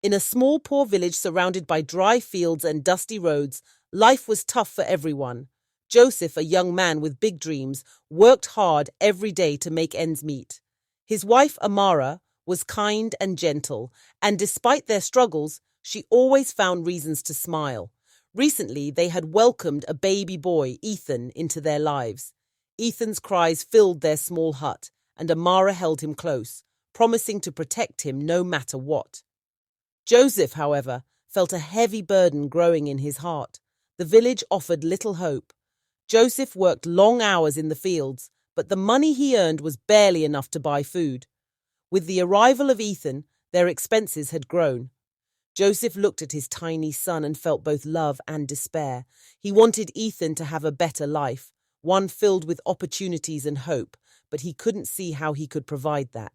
In a small, poor village surrounded by dry fields and dusty roads, life was tough for everyone. Joseph, a young man with big dreams, worked hard every day to make ends meet. His wife, Amara, was kind and gentle, and despite their struggles, she always found reasons to smile. Recently, they had welcomed a baby boy, Ethan, into their lives. Ethan's cries filled their small hut, and Amara held him close, promising to protect him no matter what. Joseph, however, felt a heavy burden growing in his heart. The village offered little hope. Joseph worked long hours in the fields, but the money he earned was barely enough to buy food. With the arrival of Ethan, their expenses had grown. Joseph looked at his tiny son and felt both love and despair. He wanted Ethan to have a better life, one filled with opportunities and hope, but he couldn't see how he could provide that.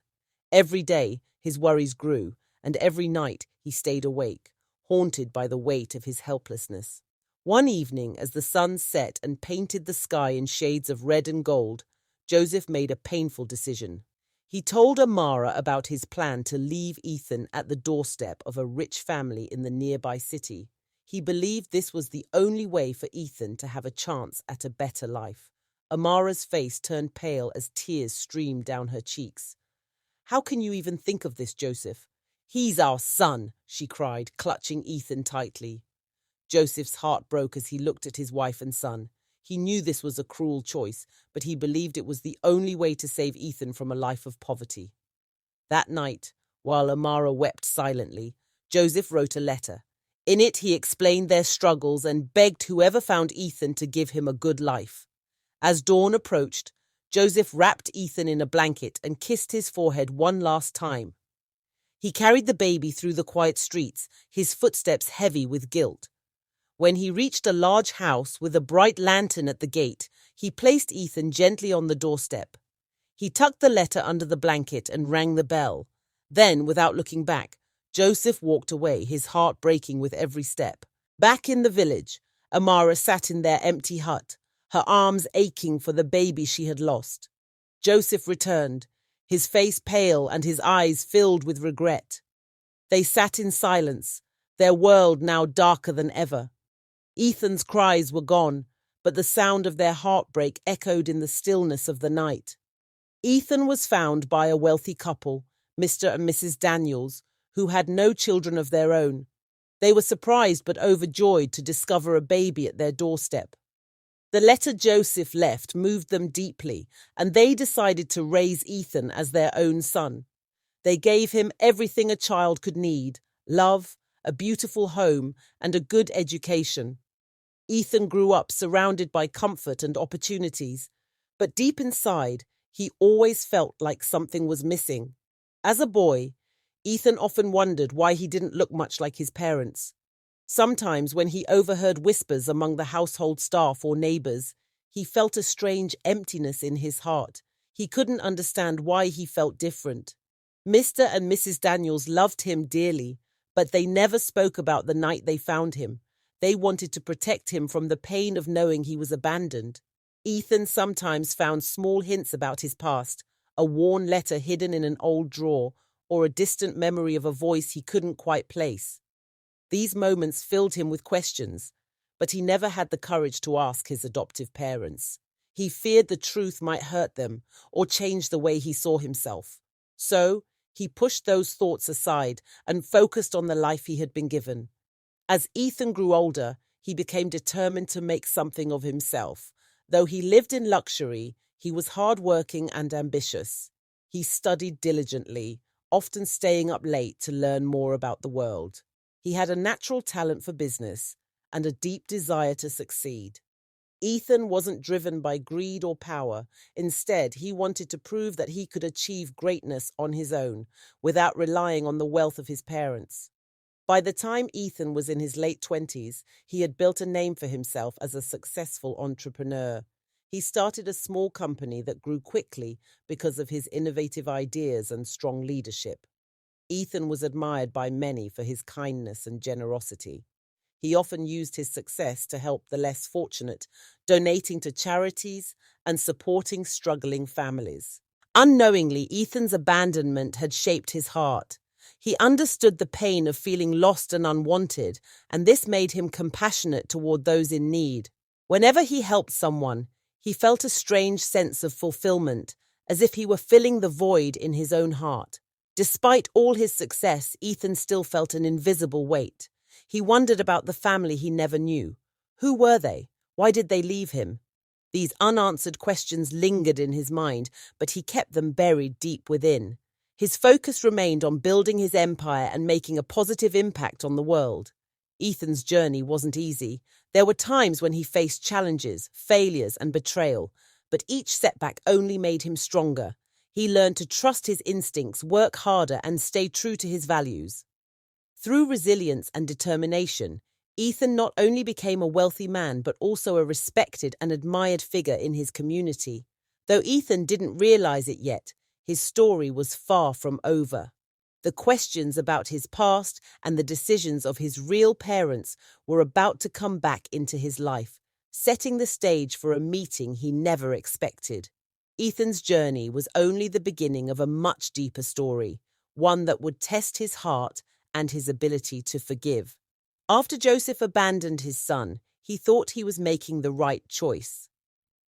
Every day, his worries grew, and every night he stayed awake, haunted by the weight of his helplessness. One evening, as the sun set and painted the sky in shades of red and gold, Joseph made a painful decision. He told Amara about his plan to leave Ethan at the doorstep of a rich family in the nearby city. He believed this was the only way for Ethan to have a chance at a better life. Amara's face turned pale as tears streamed down her cheeks. "How can you even think of this, Joseph? He's our son," she cried, clutching Ethan tightly. Joseph's heart broke as he looked at his wife and son. He knew this was a cruel choice, but he believed it was the only way to save Ethan from a life of poverty. That night, while Amara wept silently, Joseph wrote a letter. In it, he explained their struggles and begged whoever found Ethan to give him a good life. As dawn approached, Joseph wrapped Ethan in a blanket and kissed his forehead one last time. He carried the baby through the quiet streets, his footsteps heavy with guilt. When he reached a large house with a bright lantern at the gate, he placed Ethan gently on the doorstep. He tucked the letter under the blanket and rang the bell. Then, without looking back, Joseph walked away, his heart breaking with every step. Back in the village, Amara sat in their empty hut, her arms aching for the baby she had lost. Joseph returned, his face pale and his eyes filled with regret. They sat in silence, their world now darker than ever. Ethan's cries were gone, but the sound of their heartbreak echoed in the stillness of the night. Ethan was found by a wealthy couple, Mr. and Mrs. Daniels, who had no children of their own. They were surprised but overjoyed to discover a baby at their doorstep. The letter Joseph left moved them deeply, and they decided to raise Ethan as their own son. They gave him everything a child could need: love, a beautiful home, and a good education. Ethan grew up surrounded by comfort and opportunities, but deep inside, he always felt like something was missing. As a boy, Ethan often wondered why he didn't look much like his parents. Sometimes, when he overheard whispers among the household staff or neighbors, he felt a strange emptiness in his heart. He couldn't understand why he felt different. Mr. and Mrs. Daniels loved him dearly, but they never spoke about the night they found him. They wanted to protect him from the pain of knowing he was abandoned. Ethan sometimes found small hints about his past, a worn letter hidden in an old drawer, or a distant memory of a voice he couldn't quite place. These moments filled him with questions, but he never had the courage to ask his adoptive parents. He feared the truth might hurt them or change the way he saw himself. So, he pushed those thoughts aside and focused on the life he had been given. As Ethan grew older, he became determined to make something of himself. Though he lived in luxury, he was hardworking and ambitious. He studied diligently, often staying up late to learn more about the world. He had a natural talent for business and a deep desire to succeed. Ethan wasn't driven by greed or power. Instead, he wanted to prove that he could achieve greatness on his own, without relying on the wealth of his parents. By the time Ethan was in his late 20s, he had built a name for himself as a successful entrepreneur. He started a small company that grew quickly because of his innovative ideas and strong leadership. Ethan was admired by many for his kindness and generosity. He often used his success to help the less fortunate, donating to charities and supporting struggling families. Unknowingly, Ethan's abandonment had shaped his heart. He understood the pain of feeling lost and unwanted, and this made him compassionate toward those in need. Whenever he helped someone, he felt a strange sense of fulfillment, as if he were filling the void in his own heart. Despite all his success, Ethan still felt an invisible weight. He wondered about the family he never knew. Who were they? Why did they leave him? These unanswered questions lingered in his mind, but he kept them buried deep within. His focus remained on building his empire and making a positive impact on the world. Ethan's journey wasn't easy. There were times when he faced challenges, failures, and betrayal, but each setback only made him stronger. He learned to trust his instincts, work harder, and stay true to his values. Through resilience and determination, Ethan not only became a wealthy man but also a respected and admired figure in his community. Though Ethan didn't realize it yet, his story was far from over. The questions about his past and the decisions of his real parents were about to come back into his life, setting the stage for a meeting he never expected. Ethan's journey was only the beginning of a much deeper story, one that would test his heart and his ability to forgive. After Joseph abandoned his son, he thought he was making the right choice.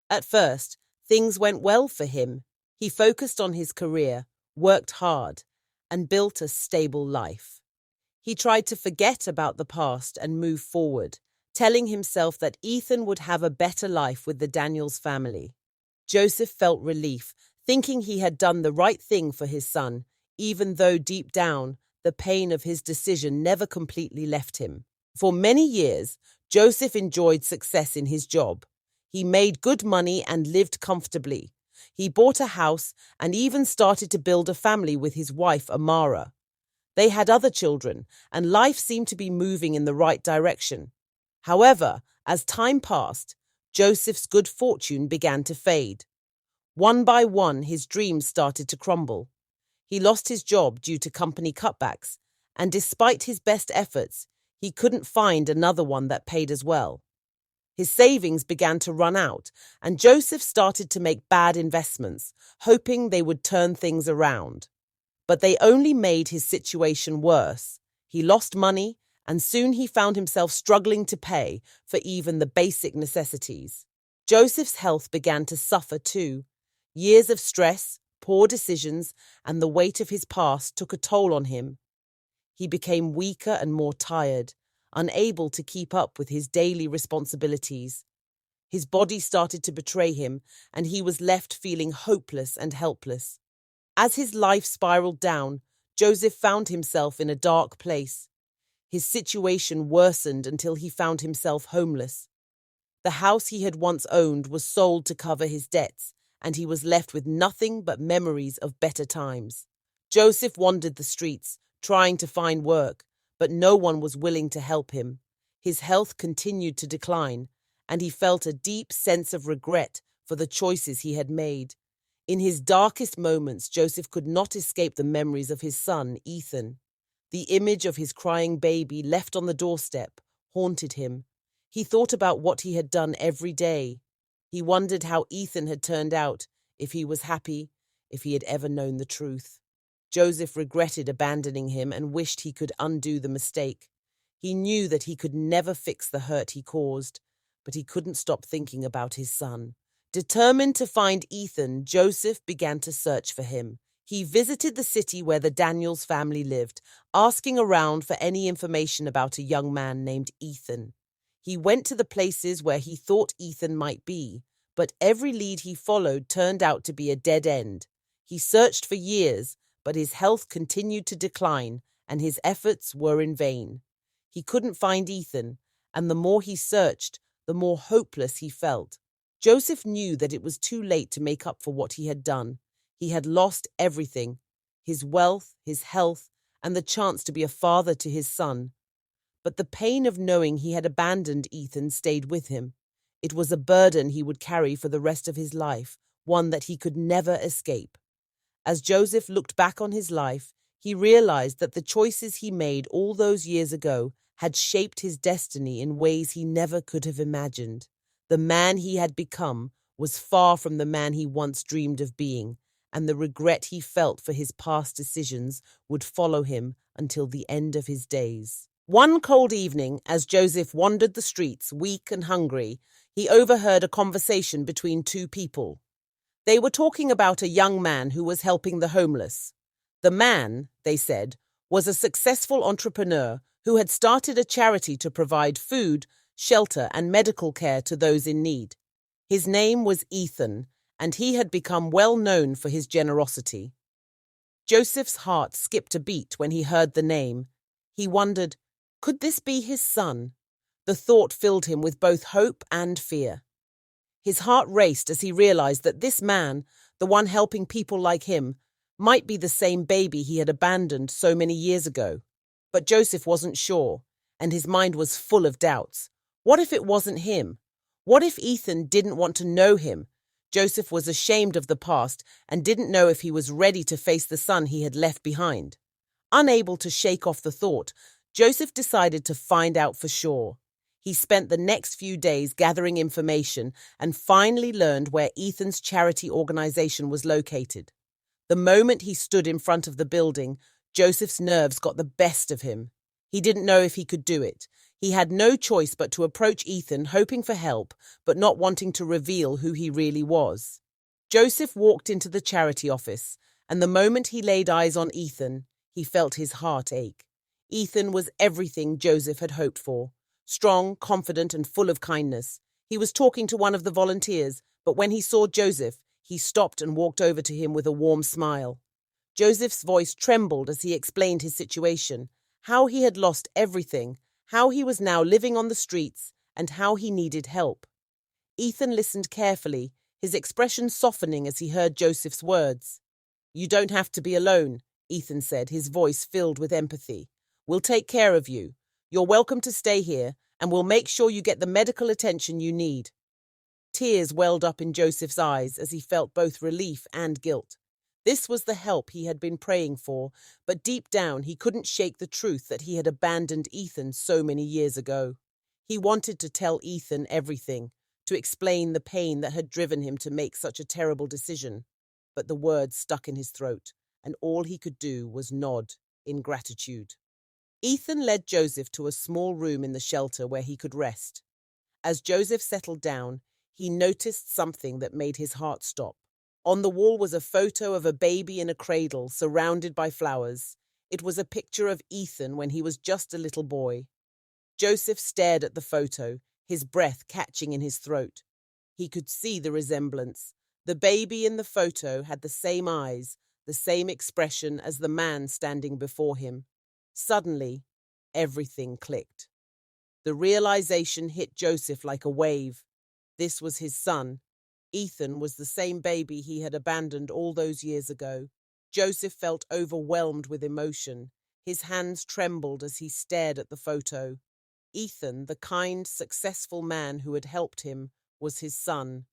At first, things went well for him. He focused on his career, worked hard, and built a stable life. He tried to forget about the past and move forward, telling himself that Ethan would have a better life with the Daniels family. Joseph felt relief, thinking he had done the right thing for his son, even though deep down, the pain of his decision never completely left him. For many years, Joseph enjoyed success in his job. He made good money and lived comfortably. He bought a house and even started to build a family with his wife, Amara. They had other children, and life seemed to be moving in the right direction. However, as time passed, Joseph's good fortune began to fade. One by one, his dreams started to crumble. He lost his job due to company cutbacks, and despite his best efforts, he couldn't find another one that paid as well. His savings began to run out, and Joseph started to make bad investments, hoping they would turn things around. But they only made his situation worse. He lost money, and soon he found himself struggling to pay for even the basic necessities. Joseph's health began to suffer too. Years of stress, poor decisions, and the weight of his past took a toll on him. He became weaker and more tired, unable to keep up with his daily responsibilities. His body started to betray him, and he was left feeling hopeless and helpless. As his life spiraled down, Joseph found himself in a dark place. His situation worsened until he found himself homeless. The house he had once owned was sold to cover his debts, and he was left with nothing but memories of better times. Joseph wandered the streets, trying to find work, but no one was willing to help him. His health continued to decline, and he felt a deep sense of regret for the choices he had made. In his darkest moments, Joseph could not escape the memories of his son, Ethan. The image of his crying baby left on the doorstep haunted him. He thought about what he had done every day. He wondered how Ethan had turned out, if he was happy, if he had ever known the truth. Joseph regretted abandoning him and wished he could undo the mistake. He knew that he could never fix the hurt he caused, but he couldn't stop thinking about his son. Determined to find Ethan, Joseph began to search for him. He visited the city where the Daniels family lived, asking around for any information about a young man named Ethan. He went to the places where he thought Ethan might be, but every lead he followed turned out to be a dead end. He searched for years, but his health continued to decline, and his efforts were in vain. He couldn't find Ethan, and the more he searched, the more hopeless he felt. Joseph knew that it was too late to make up for what he had done. He had lost everything: his wealth, his health, and the chance to be a father to his son. But the pain of knowing he had abandoned Ethan stayed with him. It was a burden he would carry for the rest of his life, one that he could never escape. As Joseph looked back on his life, he realized that the choices he made all those years ago had shaped his destiny in ways he never could have imagined. The man he had become was far from the man he once dreamed of being, and the regret he felt for his past decisions would follow him until the end of his days. One cold evening, as Joseph wandered the streets, weak and hungry, he overheard a conversation between two people. They were talking about a young man who was helping the homeless. The man, they said, was a successful entrepreneur who had started a charity to provide food, shelter, and medical care to those in need. His name was Ethan, and he had become well known for his generosity. Joseph's heart skipped a beat when he heard the name. He wondered, could this be his son? The thought filled him with both hope and fear. His heart raced as he realized that this man, the one helping people like him, might be the same baby he had abandoned so many years ago. But Joseph wasn't sure, and his mind was full of doubts. What if it wasn't him? What if Ethan didn't want to know him? Joseph was ashamed of the past and didn't know if he was ready to face the son he had left behind. Unable to shake off the thought, Joseph decided to find out for sure. He spent the next few days gathering information and finally learned where Ethan's charity organization was located. The moment he stood in front of the building, Joseph's nerves got the best of him. He didn't know if he could do it. He had no choice but to approach Ethan, hoping for help, but not wanting to reveal who he really was. Joseph walked into the charity office, and the moment he laid eyes on Ethan, he felt his heart ache. Ethan was everything Joseph had hoped for. Strong, confident, and full of kindness. He was talking to one of the volunteers, but when he saw Joseph, he stopped and walked over to him with a warm smile. Joseph's voice trembled as he explained his situation, how he had lost everything, how he was now living on the streets, and how he needed help. Ethan listened carefully, his expression softening as he heard Joseph's words. "You don't have to be alone," Ethan said, his voice filled with empathy. "We'll take care of you. You're welcome to stay here, and we'll make sure you get the medical attention you need." Tears welled up in Joseph's eyes as he felt both relief and guilt. This was the help he had been praying for, but deep down he couldn't shake the truth that he had abandoned Ethan so many years ago. He wanted to tell Ethan everything, to explain the pain that had driven him to make such a terrible decision. But the words stuck in his throat, and all he could do was nod in gratitude. Ethan led Joseph to a small room in the shelter where he could rest. As Joseph settled down, he noticed something that made his heart stop. On the wall was a photo of a baby in a cradle surrounded by flowers. It was a picture of Ethan when he was just a little boy. Joseph stared at the photo, his breath catching in his throat. He could see the resemblance. The baby in the photo had the same eyes, the same expression as the man standing before him. Suddenly, everything clicked. The realization hit Joseph like a wave. This was his son. Ethan was the same baby he had abandoned all those years ago. Joseph felt overwhelmed with emotion. His hands trembled as he stared at the photo. Ethan, the kind, successful man who had helped him, was his son.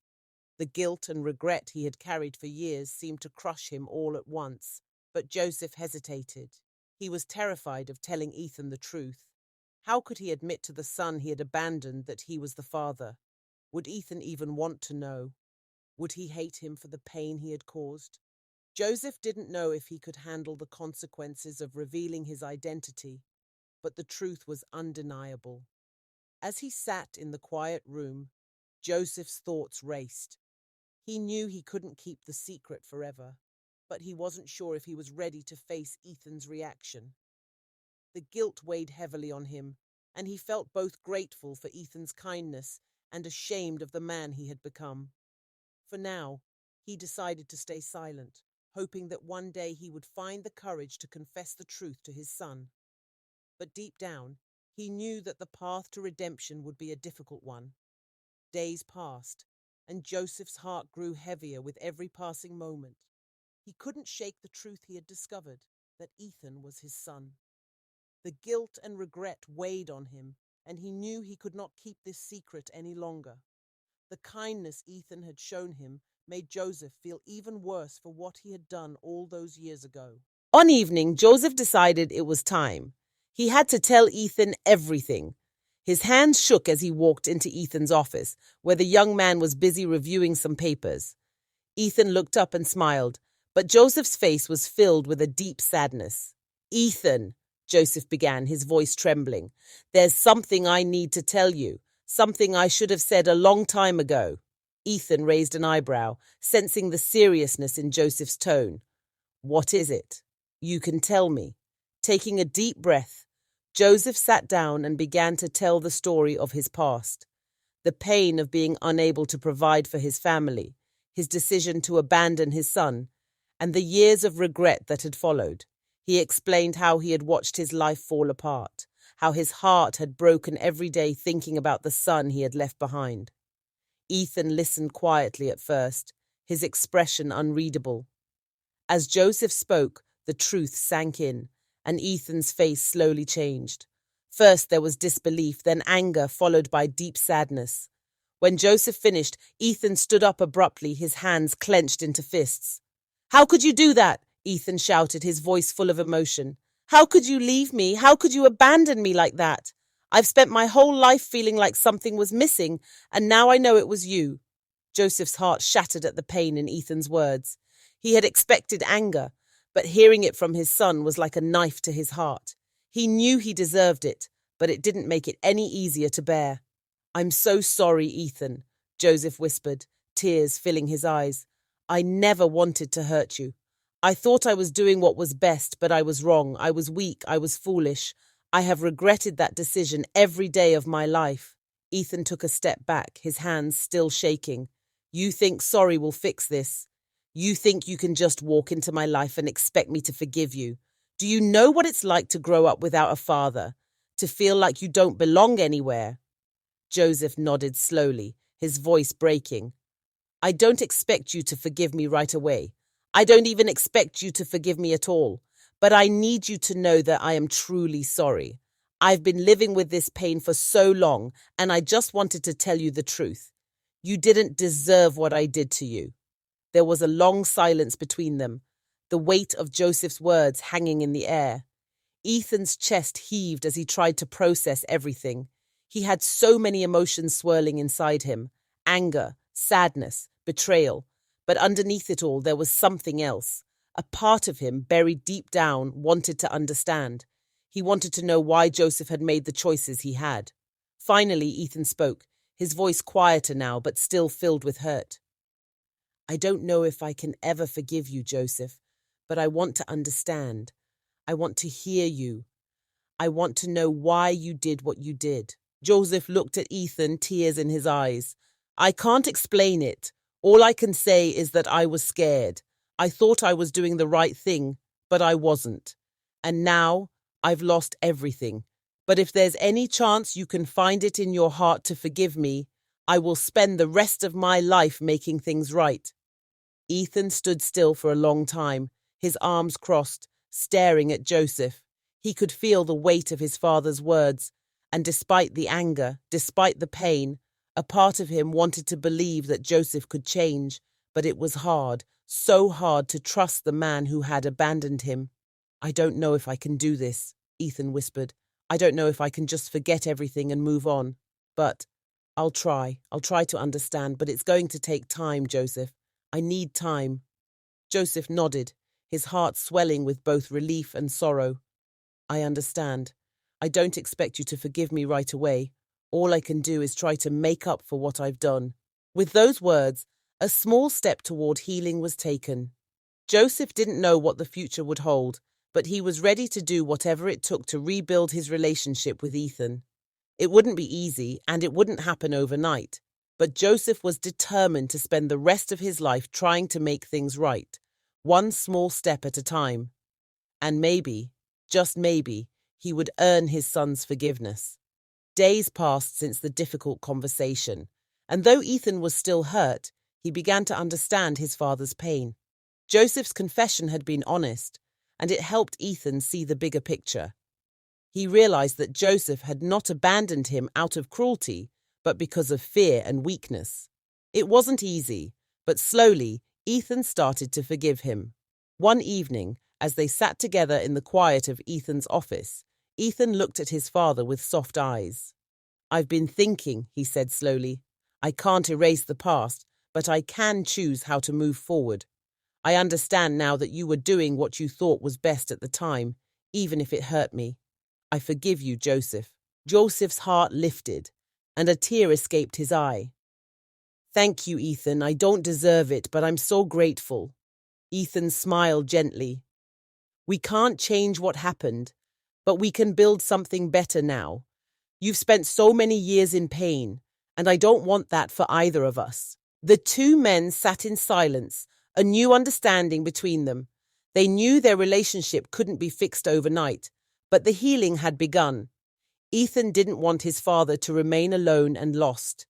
The guilt and regret he had carried for years seemed to crush him all at once. But Joseph hesitated. He was terrified of telling Ethan the truth. How could he admit to the son he had abandoned that he was the father? Would Ethan even want to know? Would he hate him for the pain he had caused? Joseph didn't know if he could handle the consequences of revealing his identity, but the truth was undeniable. As he sat in the quiet room, Joseph's thoughts raced. He knew he couldn't keep the secret forever, but he wasn't sure if he was ready to face Ethan's reaction. The guilt weighed heavily on him, and he felt both grateful for Ethan's kindness and ashamed of the man he had become. For now, he decided to stay silent, hoping that one day he would find the courage to confess the truth to his son. But deep down, he knew that the path to redemption would be a difficult one. Days passed, and Joseph's heart grew heavier with every passing moment. He couldn't shake the truth he had discovered, that Ethan was his son. The guilt and regret weighed on him, and he knew he could not keep this secret any longer. The kindness Ethan had shown him made Joseph feel even worse for what he had done all those years ago. On evening, Joseph decided it was time. He had to tell Ethan everything. His hands shook as he walked into Ethan's office, where the young man was busy reviewing some papers. Ethan looked up and smiled, but Joseph's face was filled with a deep sadness. "Ethan," Joseph began, his voice trembling. "There's something I need to tell you, something I should have said a long time ago." Ethan raised an eyebrow, sensing the seriousness in Joseph's tone. "What is it? You can tell me." Taking a deep breath, Joseph sat down and began to tell the story of his past. The pain of being unable to provide for his family, his decision to abandon his son, and the years of regret that had followed. He explained how he had watched his life fall apart, how his heart had broken every day thinking about the son he had left behind. Ethan listened quietly at first, his expression unreadable. As Joseph spoke, the truth sank in, and Ethan's face slowly changed. First there was disbelief, then anger, followed by deep sadness. When Joseph finished, Ethan stood up abruptly, his hands clenched into fists. "How could you do that?" Ethan shouted, his voice full of emotion. "How could you leave me? How could you abandon me like that? I've spent my whole life feeling like something was missing, and now I know it was you." Joseph's heart shattered at the pain in Ethan's words. He had expected anger, but hearing it from his son was like a knife to his heart. He knew he deserved it, but it didn't make it any easier to bear. "I'm so sorry, Ethan," Joseph whispered, tears filling his eyes. "I never wanted to hurt you. I thought I was doing what was best, but I was wrong. I was weak. I was foolish. I have regretted that decision every day of my life." Ethan took a step back, his hands still shaking. "You think sorry will fix this? You think you can just walk into my life and expect me to forgive you? Do you know what it's like to grow up without a father? To feel like you don't belong anywhere?" Joseph nodded slowly, his voice breaking. "I don't expect you to forgive me right away. I don't even expect you to forgive me at all. But I need you to know that I am truly sorry. I've been living with this pain for so long, and I just wanted to tell you the truth. You didn't deserve what I did to you." There was a long silence between them, the weight of Joseph's words hanging in the air. Ethan's chest heaved as he tried to process everything. He had so many emotions swirling inside him: anger, sadness, betrayal. But underneath it all, there was something else. A part of him, buried deep down, wanted to understand. He wanted to know why Joseph had made the choices he had. Finally, Ethan spoke, his voice quieter now, but still filled with hurt. "I don't know if I can ever forgive you, Joseph, but I want to understand. I want to hear you. I want to know why you did what you did." Joseph looked at Ethan, tears in his eyes. "I can't explain it. All I can say is that I was scared. I thought I was doing the right thing, but I wasn't. And now I've lost everything. But if there's any chance you can find it in your heart to forgive me, I will spend the rest of my life making things right." Ethan stood still for a long time, his arms crossed, staring at Joseph. He could feel the weight of his father's words, and despite the anger, despite the pain, a part of him wanted to believe that Joseph could change, but it was hard, so hard to trust the man who had abandoned him. "I don't know if I can do this," Ethan whispered. "I don't know if I can just forget everything and move on. But I'll try. I'll try to understand, but it's going to take time, Joseph. I need time." Joseph nodded, his heart swelling with both relief and sorrow. "I understand. I don't expect you to forgive me right away. All I can do is try to make up for what I've done." With those words, a small step toward healing was taken. Joseph didn't know what the future would hold, but he was ready to do whatever it took to rebuild his relationship with Ethan. It wouldn't be easy, and it wouldn't happen overnight, but Joseph was determined to spend the rest of his life trying to make things right, one small step at a time. And maybe, just maybe, he would earn his son's forgiveness. Days passed since the difficult conversation, and though Ethan was still hurt, he began to understand his father's pain. Joseph's confession had been honest, and it helped Ethan see the bigger picture. He realized that Joseph had not abandoned him out of cruelty, but because of fear and weakness. It wasn't easy, but slowly, Ethan started to forgive him. One evening, as they sat together in the quiet of Ethan's office, Ethan looked at his father with soft eyes. "I've been thinking," he said slowly. "I can't erase the past, but I can choose how to move forward. I understand now that you were doing what you thought was best at the time, even if it hurt me. I forgive you, Joseph. Joseph's heart lifted, and a tear escaped his eye. Thank you, Ethan. I don't deserve it, but I'm so grateful. Ethan smiled gently. We can't change what happened, but we can build something better now. You've spent so many years in pain, and I don't want that for either of us. The two men sat in silence, a new understanding between them. They knew their relationship couldn't be fixed overnight, but the healing had begun. Ethan didn't want his father to remain alone and lost.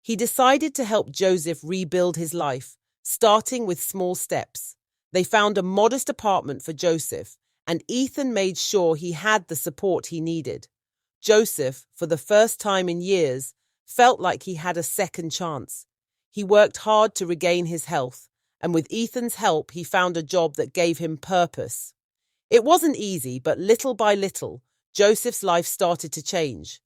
He decided to help Joseph rebuild his life, starting with small steps. They found a modest apartment for Joseph, and Ethan made sure he had the support he needed. Joseph, for the first time in years, felt like he had a second chance. He worked hard to regain his health, and with Ethan's help, he found a job that gave him purpose. It wasn't easy, but little by little, Joseph's life started to change.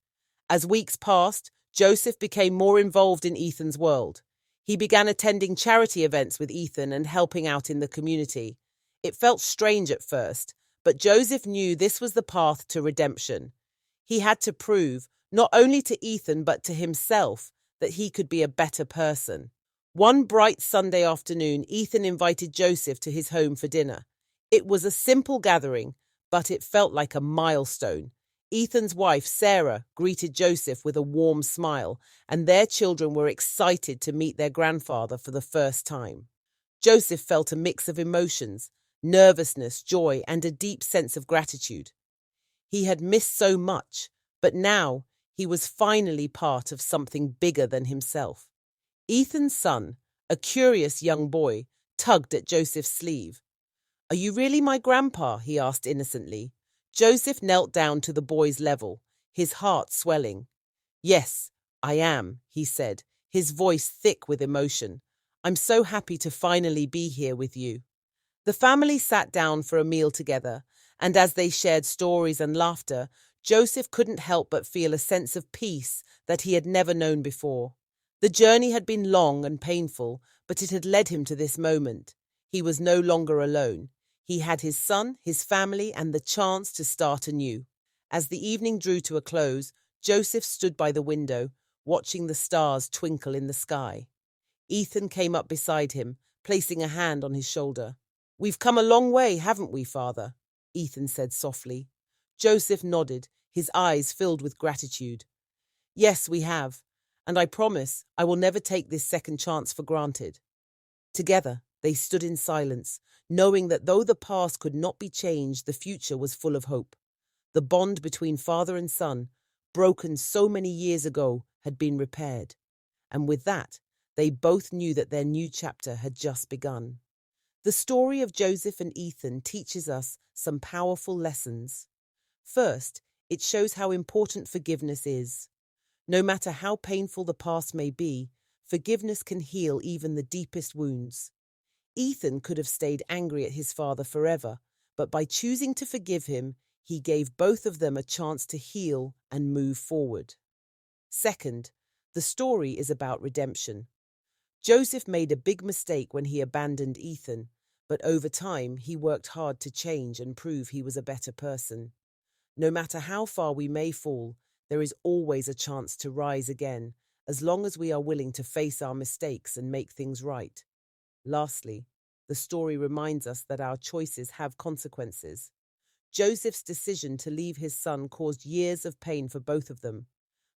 As weeks passed, Joseph became more involved in Ethan's world. He began attending charity events with Ethan and helping out in the community. It felt strange at first, but Joseph knew this was the path to redemption. He had to prove, not only to Ethan but to himself, that he could be a better person. One bright Sunday afternoon, Ethan invited Joseph to his home for dinner. It was a simple gathering, but it felt like a milestone. Ethan's wife, Sarah, greeted Joseph with a warm smile, and their children were excited to meet their grandfather for the first time. Joseph felt a mix of emotions, nervousness, joy, and a deep sense of gratitude. He had missed so much, but now he was finally part of something bigger than himself. Ethan's son, a curious young boy, tugged at Joseph's sleeve. "Are you really my grandpa?" he asked innocently. Joseph knelt down to the boy's level, his heart swelling. "Yes, I am," he said, his voice thick with emotion. "I'm so happy to finally be here with you." The family sat down for a meal together, and as they shared stories and laughter, Joseph couldn't help but feel a sense of peace that he had never known before. The journey had been long and painful, but it had led him to this moment. He was no longer alone. He had his son, his family, and the chance to start anew. As the evening drew to a close, Joseph stood by the window, watching the stars twinkle in the sky. Ethan came up beside him, placing a hand on his shoulder. "We've come a long way, haven't we, Father?" Ethan said softly. Joseph nodded, his eyes filled with gratitude. "Yes, we have, and I promise I will never take this second chance for granted." Together, they stood in silence, knowing that though the past could not be changed, the future was full of hope. The bond between father and son, broken so many years ago, had been repaired. And with that, they both knew that their new chapter had just begun. The story of Joseph and Ethan teaches us some powerful lessons. First, it shows how important forgiveness is. No matter how painful the past may be, forgiveness can heal even the deepest wounds. Ethan could have stayed angry at his father forever, but by choosing to forgive him, he gave both of them a chance to heal and move forward. Second, the story is about redemption. Joseph made a big mistake when he abandoned Ethan, but over time he worked hard to change and prove he was a better person. No matter how far we may fall, there is always a chance to rise again, as long as we are willing to face our mistakes and make things right. Lastly, the story reminds us that our choices have consequences. Joseph's decision to leave his son caused years of pain for both of them.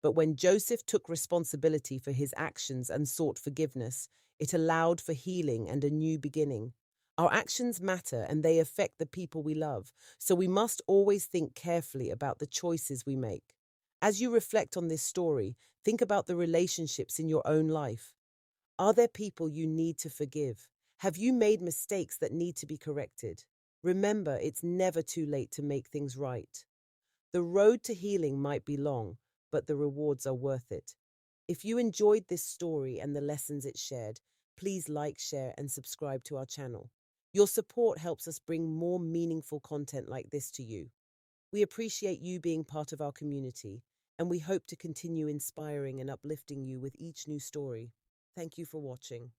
But when Joseph took responsibility for his actions and sought forgiveness, it allowed for healing and a new beginning. Our actions matter and they affect the people we love, so we must always think carefully about the choices we make. As you reflect on this story, think about the relationships in your own life. Are there people you need to forgive? Have you made mistakes that need to be corrected? Remember, it's never too late to make things right. The road to healing might be long, but the rewards are worth it. If you enjoyed this story and the lessons it shared, please like, share, and subscribe to our channel. Your support helps us bring more meaningful content like this to you. We appreciate you being part of our community, and we hope to continue inspiring and uplifting you with each new story. Thank you for watching.